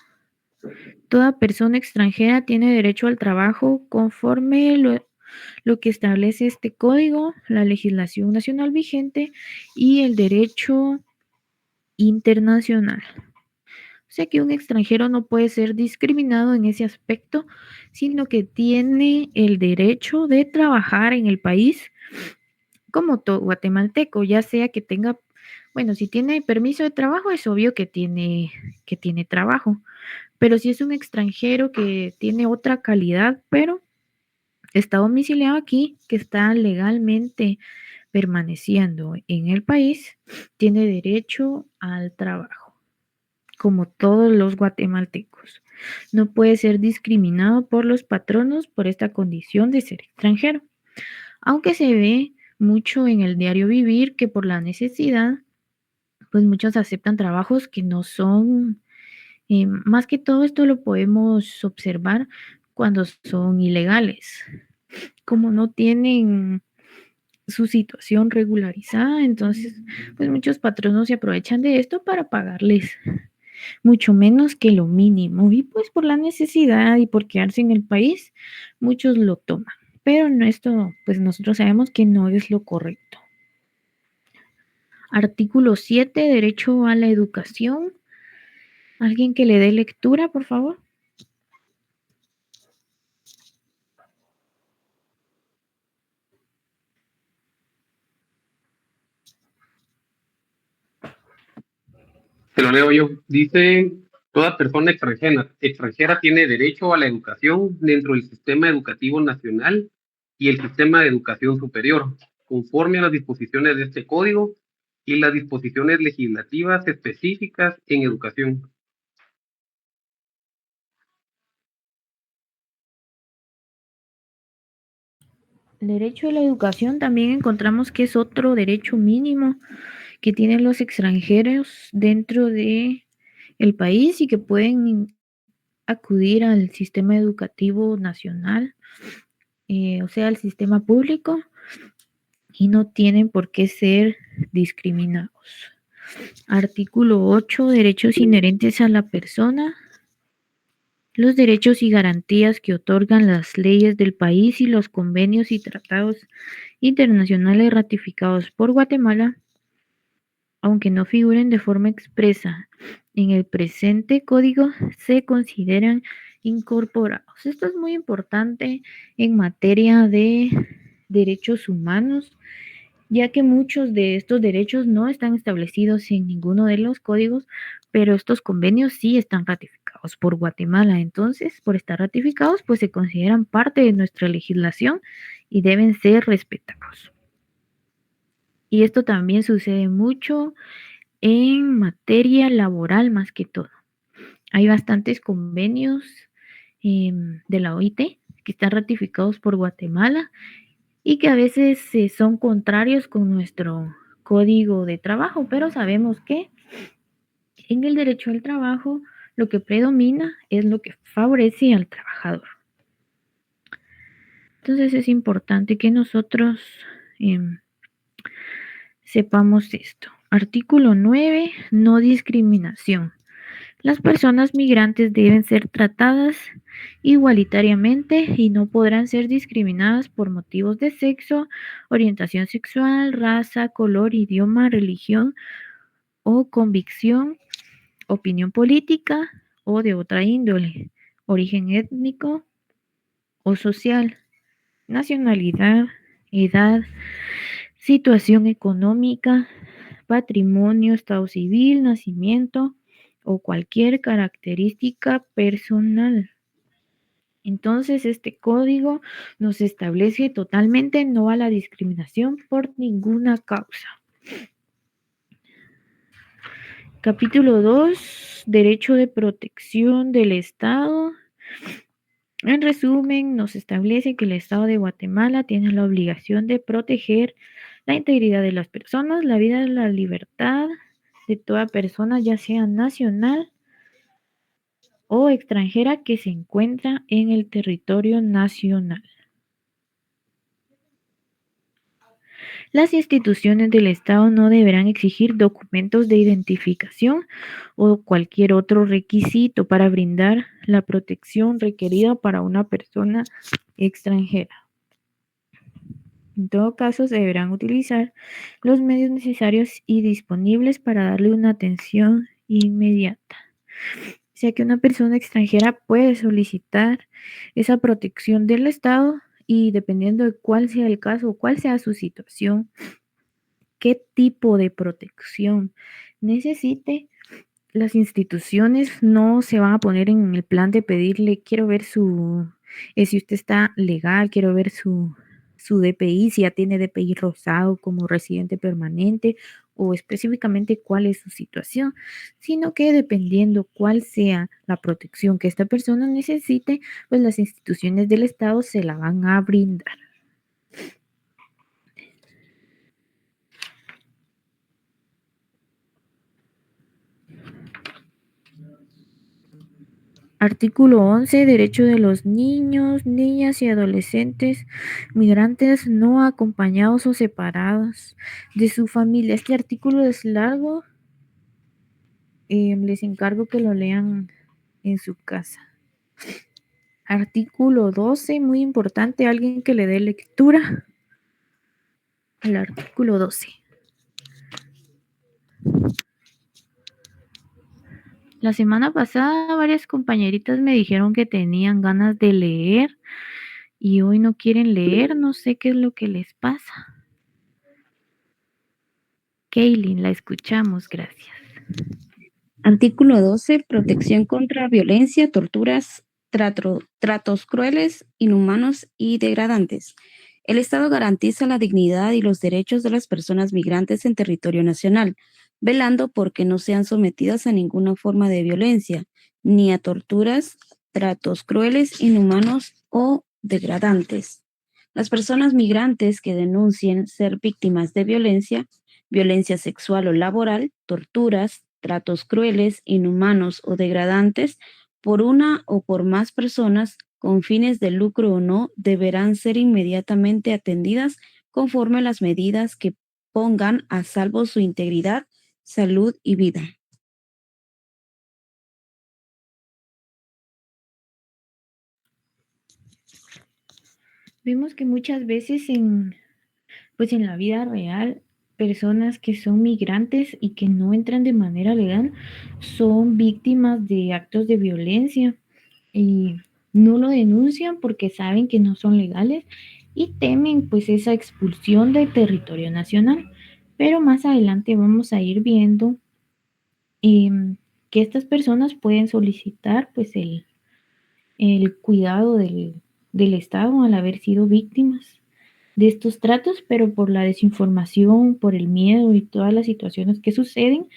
Toda persona extranjera tiene derecho al trabajo conforme lo que establece este código, la legislación nacional vigente y el derecho internacional. O sea que un extranjero no puede ser discriminado en ese aspecto, sino que tiene el derecho de trabajar en el país como todo guatemalteco, ya sea que tenga, bueno, si tiene permiso de trabajo, es obvio que tiene trabajo. Pero si es un extranjero que tiene otra calidad, pero está domiciliado aquí, que está legalmente permaneciendo en el país, tiene derecho al trabajo, como todos los guatemaltecos. No puede ser discriminado por los patronos por esta condición de ser extranjero. Aunque se ve mucho en el diario vivir que por la necesidad, pues muchos aceptan trabajos que no son. Más que todo esto lo podemos observar cuando son ilegales. Como no tienen su situación regularizada, entonces pues muchos patronos se aprovechan de esto para pagarles mucho menos que lo mínimo. Y pues por la necesidad y por quedarse en el país, muchos lo toman. Pero esto, pues nosotros sabemos que no es lo correcto. Artículo 7, derecho a la educación. ¿Alguien que le dé lectura, por favor? Se lo leo yo. Dice, toda persona extranjera tiene derecho a la educación dentro del sistema educativo nacional y el sistema de educación superior, conforme a las disposiciones de este código y las disposiciones legislativas específicas en educación. El derecho a la educación también encontramos que es otro derecho mínimo que tienen los extranjeros dentro de el país y que pueden acudir al sistema educativo nacional, o sea, al sistema público, y no tienen por qué ser discriminados. Artículo 8, derechos inherentes a la persona. Los derechos y garantías que otorgan las leyes del país y los convenios y tratados internacionales ratificados por Guatemala, aunque no figuren de forma expresa en el presente código, se consideran incorporados. Esto es muy importante en materia de derechos humanos ya que muchos de estos derechos no están establecidos en ninguno de los códigos, pero estos convenios sí están ratificados por Guatemala. Entonces, por estar ratificados, pues se consideran parte de nuestra legislación y deben ser respetados. Y esto también sucede mucho en materia laboral más que todo. Hay bastantes convenios de la OIT que están ratificados por Guatemala y que a veces son contrarios con nuestro código de trabajo, pero sabemos que en el derecho al trabajo lo que predomina es lo que favorece al trabajador. Entonces es importante que nosotros sepamos esto. Artículo 9, no discriminación. Las personas migrantes deben ser tratadas igualitariamente y no podrán ser discriminadas por motivos de sexo, orientación sexual, raza, color, idioma, religión o convicción, opinión política o de otra índole, origen étnico o social, nacionalidad, edad, situación económica, patrimonio, estado civil, nacimiento o cualquier característica personal. Entonces, este código nos establece totalmente no a la discriminación por ninguna causa. Capítulo 2, Derecho de protección del Estado. En resumen, nos establece que el Estado de Guatemala tiene la obligación de proteger la integridad de las personas, la vida y la libertad de toda persona, ya sea nacional o extranjera, que se encuentra en el territorio nacional. Las instituciones del Estado no deberán exigir documentos de identificación o cualquier otro requisito para brindar la protección requerida para una persona extranjera. En todo caso, se deberán utilizar los medios necesarios y disponibles para darle una atención inmediata. O sea que una persona extranjera puede solicitar esa protección del Estado y dependiendo de cuál sea el caso o cuál sea su situación, qué tipo de protección necesite, las instituciones no se van a poner en el plan de pedirle, quiero ver si usted está legal, quiero ver su DPI, si ya tiene DPI rosado como residente permanente o específicamente cuál es su situación, sino que dependiendo cuál sea la protección que esta persona necesite, pues las instituciones del Estado se la van a brindar. Artículo 11. Derecho de los niños, niñas y adolescentes migrantes no acompañados o separados de su familia. Este artículo es largo. Les encargo que lo lean en su casa. Artículo 12. Muy importante, alguien que le dé lectura al artículo 12. La semana pasada varias compañeritas me dijeron que tenían ganas de leer y hoy no quieren leer, no sé qué es lo que les pasa. Kaylin, la escuchamos, gracias. Artículo 12. Protección contra violencia, torturas, tratos crueles, inhumanos y degradantes. El Estado garantiza la dignidad y los derechos de las personas migrantes en territorio nacional, velando por que no sean sometidas a ninguna forma de violencia, ni a torturas, tratos crueles, inhumanos o degradantes. Las personas migrantes que denuncien ser víctimas de violencia sexual o laboral, torturas, tratos crueles, inhumanos o degradantes por una o por más personas con fines de lucro o no, deberán ser inmediatamente atendidas conforme a las medidas que pongan a salvo su integridad, salud y vida. Vemos que muchas veces en la vida real, personas que son migrantes y que no entran de manera legal son víctimas de actos de violencia y no lo denuncian porque saben que no son legales y temen pues esa expulsión del territorio nacional. Pero más adelante vamos a ir viendo que estas personas pueden solicitar pues el cuidado del Estado al haber sido víctimas de estos tratos, pero por la desinformación, por el miedo y todas las situaciones que suceden,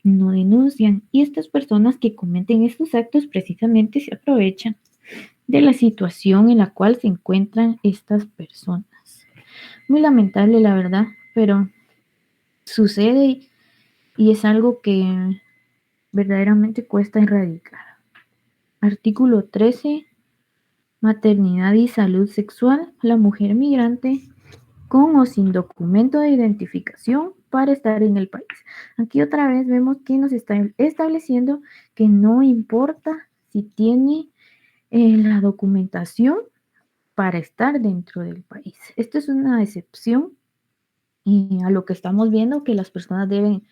no denuncian. Y estas personas que cometen estos actos precisamente se aprovechan de la situación en la cual se encuentran estas personas. Muy lamentable, la verdad, pero sucede y es algo que verdaderamente cuesta erradicar. Artículo 13. Maternidad y salud sexual. La mujer migrante con o sin documento de identificación para estar en el país. Aquí otra vez vemos que nos está estableciendo que no importa si tiene la documentación para estar dentro del país. Esto es una excepción a lo que estamos viendo, que las personas deben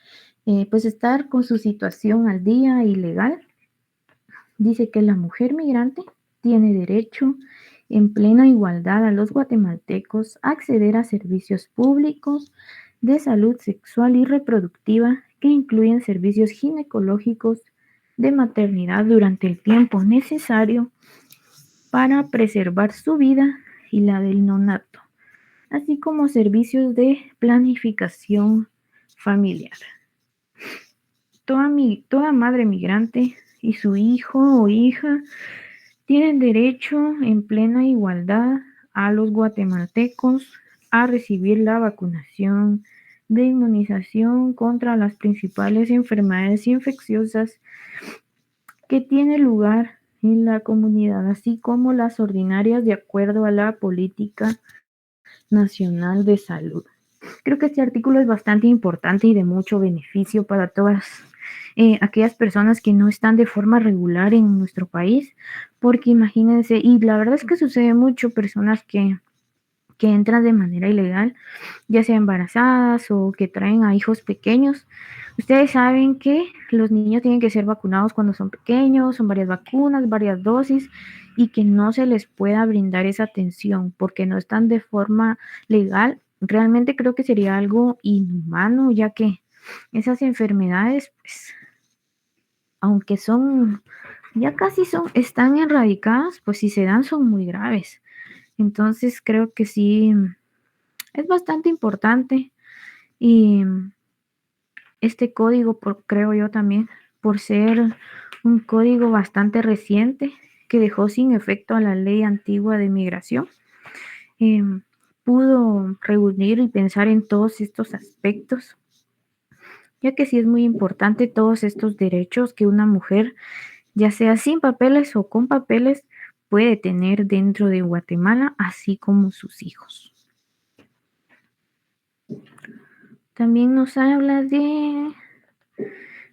pues estar con su situación al día y legal. Dice que la mujer migrante tiene derecho en plena igualdad a los guatemaltecos a acceder a servicios públicos de salud sexual y reproductiva que incluyen servicios ginecológicos de maternidad durante el tiempo necesario para preservar su vida y la del neonato, así como servicios de planificación familiar. Toda madre migrante y su hijo o hija tienen derecho en plena igualdad a los guatemaltecos a recibir la vacunación de inmunización contra las principales enfermedades infecciosas que tienen lugar en la comunidad, así como las ordinarias de acuerdo a la política nacional de salud. Creo que este artículo es bastante importante y de mucho beneficio para todas aquellas personas que no están de forma regular en nuestro país, porque imagínense, y la verdad es que sucede mucho, personas que entran de manera ilegal, ya sea embarazadas o que traen a hijos pequeños. Ustedes saben que los niños tienen que ser vacunados cuando son pequeños, son varias vacunas, varias dosis, y que no se les pueda brindar esa atención porque no están de forma legal. Realmente creo que sería algo inhumano, ya que esas enfermedades, pues, aunque ya casi están erradicadas, pues si se dan son muy graves. Entonces creo que sí, es bastante importante y este código, creo yo también, por ser un código bastante reciente que dejó sin efecto a la ley antigua de migración, pudo reunir y pensar en todos estos aspectos, ya que sí es muy importante todos estos derechos que una mujer, ya sea sin papeles o con papeles, puede tener dentro de Guatemala, así como sus hijos. También nos habla de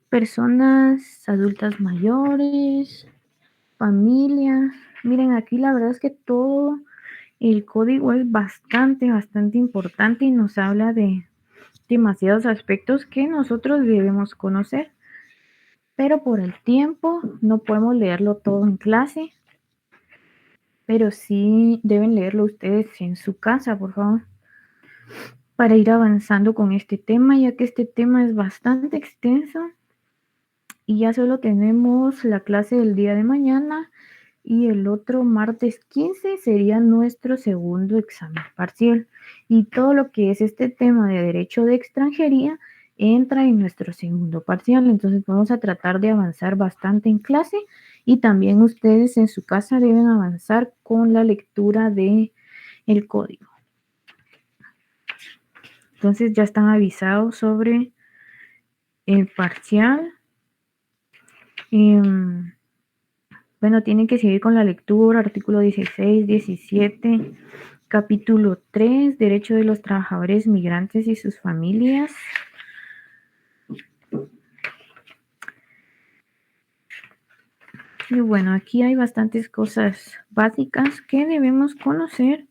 personas adultas mayores, familias. Miren, aquí la verdad es que todo el código es bastante importante y nos habla de demasiados aspectos que nosotros debemos conocer. Pero por el tiempo no podemos leerlo todo en clase, pero sí deben leerlo ustedes en su casa, por favor, para ir avanzando con este tema, ya que este tema es bastante extenso y ya solo tenemos la clase del día de mañana y el otro martes 15 sería nuestro segundo examen parcial. Y todo lo que es este tema de derecho de extranjería entra en nuestro segundo parcial. Entonces vamos a tratar de avanzar bastante en clase y también ustedes en su casa deben avanzar con la lectura de el código. Entonces ya están avisados sobre el parcial. Bueno, tienen que seguir con la lectura, artículo 16, 17, capítulo 3, derecho de los trabajadores migrantes y sus familias. Y bueno, aquí hay bastantes cosas básicas que debemos conocer,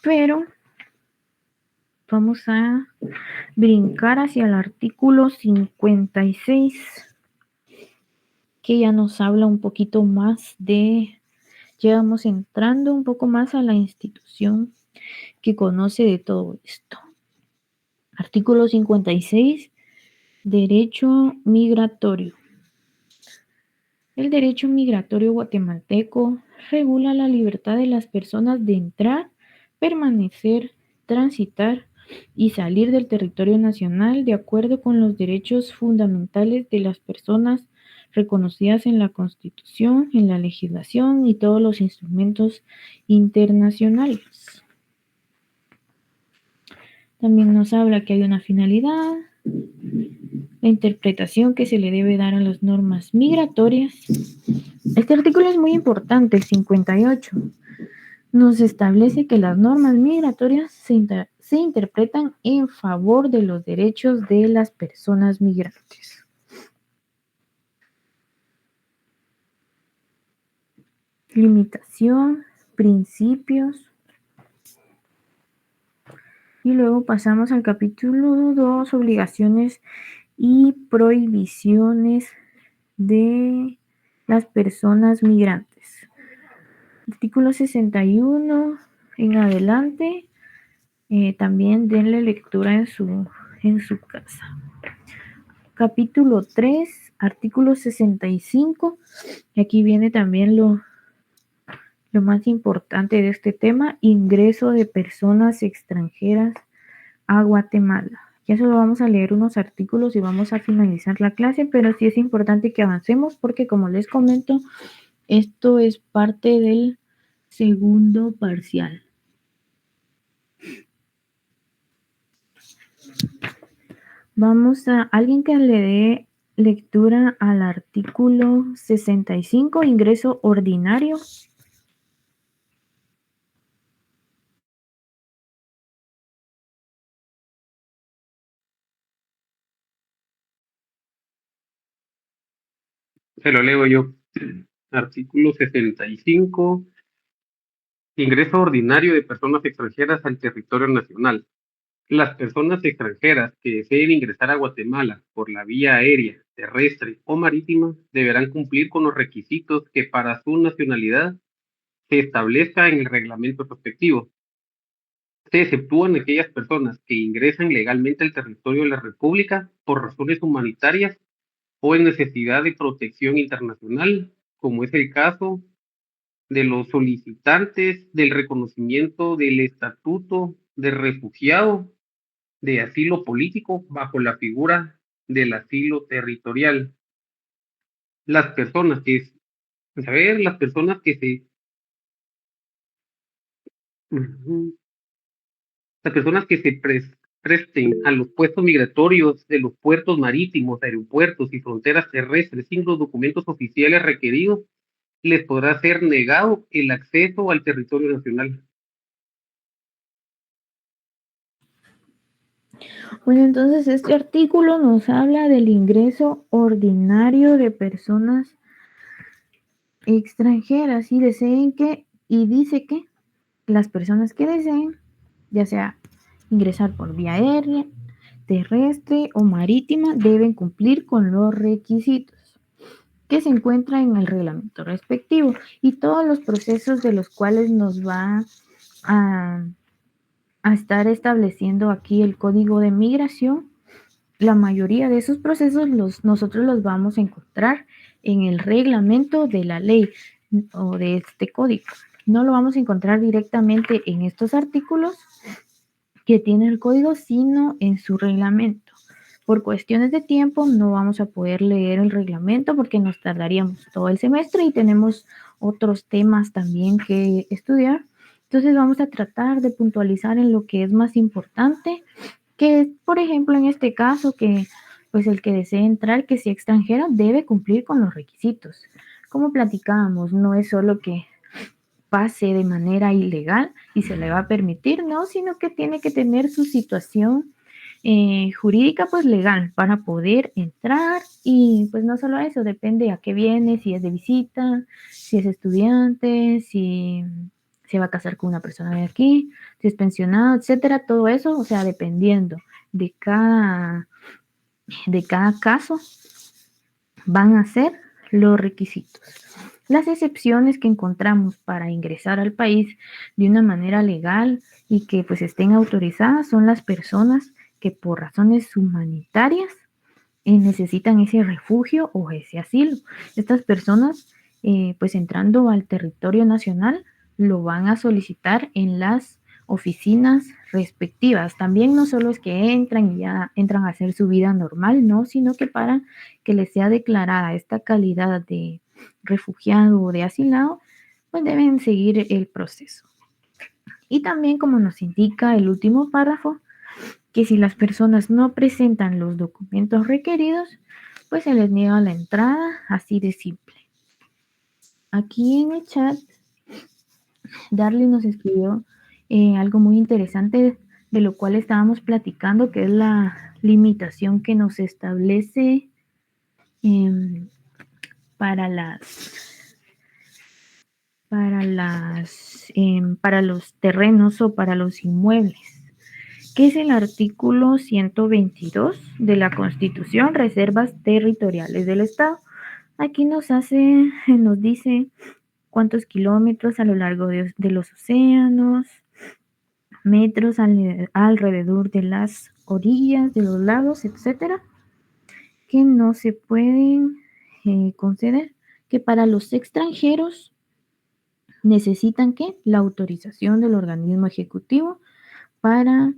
pero vamos a brincar hacia el artículo 56, que ya nos habla un poquito más ya vamos entrando un poco más a la institución que conoce de todo esto. Artículo 56, derecho migratorio. El derecho migratorio guatemalteco regula la libertad de las personas de entrar, permanecer, transitar y salir del territorio nacional de acuerdo con los derechos fundamentales de las personas reconocidas en la Constitución, en la legislación y todos los instrumentos internacionales. También nos habla que hay una finalidad, la interpretación que se le debe dar a las normas migratorias. Este artículo es muy importante, el 58. Nos establece que las normas migratorias se interpretan en favor de los derechos de las personas migrantes. Limitación, principios. Y luego pasamos al capítulo 2, obligaciones y prohibiciones de las personas migrantes. Artículo 61 en adelante, también denle lectura en su casa. Capítulo 3, artículo 65, y aquí viene también lo más importante de este tema, ingreso de personas extranjeras a Guatemala. Ya solo vamos a leer unos artículos y vamos a finalizar la clase, pero sí es importante que avancemos porque, como les comento, esto es parte del segundo parcial. Vamos a alguien que le dé lectura al artículo 65, ingreso ordinario. Se lo leo yo. Artículo 65. Ingreso ordinario de personas extranjeras al territorio nacional. Las personas extranjeras que deseen ingresar a Guatemala por la vía aérea, terrestre o marítima deberán cumplir con los requisitos que para su nacionalidad se establezca en el reglamento respectivo. Se exceptúan aquellas personas que ingresan legalmente al territorio de la República por razones humanitarias o en necesidad de protección internacional, como es el caso de los solicitantes del reconocimiento del estatuto de refugiado de asilo político bajo la figura del asilo territorial. Las personas que las personas que se las personas que se presten a los puestos migratorios de los puertos marítimos, aeropuertos y fronteras terrestres sin los documentos oficiales requeridos, les podrá ser negado el acceso al territorio nacional. Bueno, entonces este artículo nos habla del ingreso ordinario de personas extranjeras y dice que las personas que deseen, ya sea ingresar por vía aérea, terrestre o marítima, deben cumplir con los requisitos que se encuentran en el reglamento respectivo y todos los procesos de los cuales nos va a estar estableciendo aquí el Código de Migración. La mayoría de esos procesos nosotros los vamos a encontrar en el reglamento de la ley o de este código. No lo vamos a encontrar directamente en estos artículos que tiene el código, sino en su reglamento. Por cuestiones de tiempo no vamos a poder leer el reglamento porque nos tardaríamos todo el semestre y tenemos otros temas también que estudiar. Entonces vamos a tratar de puntualizar en lo que es más importante, que es, por ejemplo, en este caso, que pues el que desee entrar, que sea extranjero, debe cumplir con los requisitos. Como platicábamos, no es solo que pase de manera ilegal y se le va a permitir, no, sino que tiene que tener su situación jurídica pues legal para poder entrar y pues no solo eso, depende a qué viene, si es de visita, si es estudiante, si se va a casar con una persona de aquí, si es pensionado, etcétera, todo eso, o sea, dependiendo de cada caso van a ser los requisitos. Las excepciones que encontramos para ingresar al país de una manera legal y que pues estén autorizadas son las personas que por razones humanitarias necesitan ese refugio o ese asilo. Estas personas, pues entrando al territorio nacional, lo van a solicitar en las oficinas respectivas. También no solo es que entran y ya entran a hacer su vida normal, no, sino que para que les sea declarada esta calidad de refugiado o de asilado, pues deben seguir el proceso. Y también, como nos indica el último párrafo, que si las personas no presentan los documentos requeridos, pues se les niega la entrada, así de simple. Aquí en el chat, Darly nos escribió algo muy interesante de lo cual estábamos platicando, que es la limitación que nos establece para los terrenos o para los inmuebles, que es el artículo 122 de la Constitución, Reservas Territoriales del Estado. Aquí nos dice cuántos kilómetros a lo largo de los océanos, metros alrededor de las orillas, de los lagos, etcétera, que no se pueden conceder, que para los extranjeros necesitan ¿qué? La autorización del organismo ejecutivo para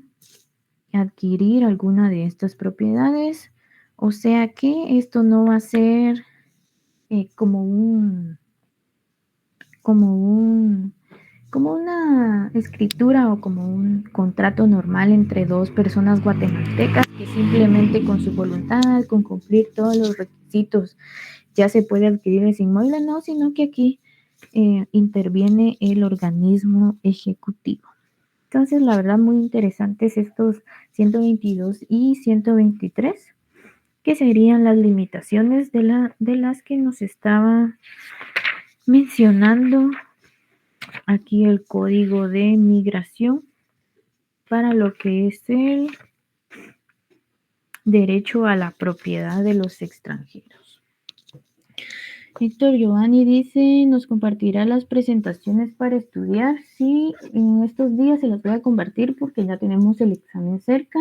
adquirir alguna de estas propiedades, o sea que esto no va a ser como una escritura o como un contrato normal entre dos personas guatemaltecas que simplemente con su voluntad, con cumplir todos los requisitos, ya se puede adquirir ese inmueble, no, sino que aquí interviene el organismo ejecutivo. Entonces, la verdad, muy interesantes estos 122 y 123, que serían las limitaciones de las que nos estaba mencionando aquí el Código de Migración para lo que es el derecho a la propiedad de los extranjeros. Héctor Giovanni dice, nos compartirá las presentaciones para estudiar. Sí, en estos días se las voy a compartir porque ya tenemos el examen cerca,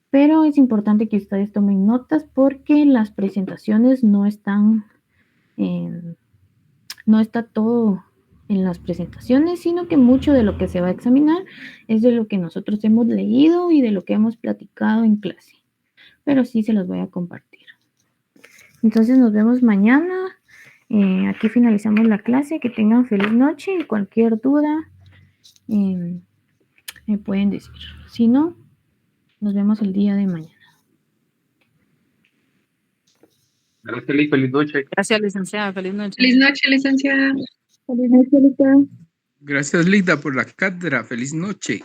pero es importante que ustedes tomen notas porque las presentaciones no están, no está todo en las presentaciones, sino que mucho de lo que se va a examinar es de lo que nosotros hemos leído y de lo que hemos platicado en clase, pero sí se los voy a compartir. Entonces nos vemos mañana. Aquí finalizamos la clase. Que tengan feliz noche y cualquier duda me pueden decir. Si no, nos vemos el día de mañana. Gracias, Lee. Feliz noche. Gracias, licenciada. Feliz noche. Feliz noche, licenciada. Feliz noche, Lita. Gracias, Lida, por la cátedra. Feliz noche.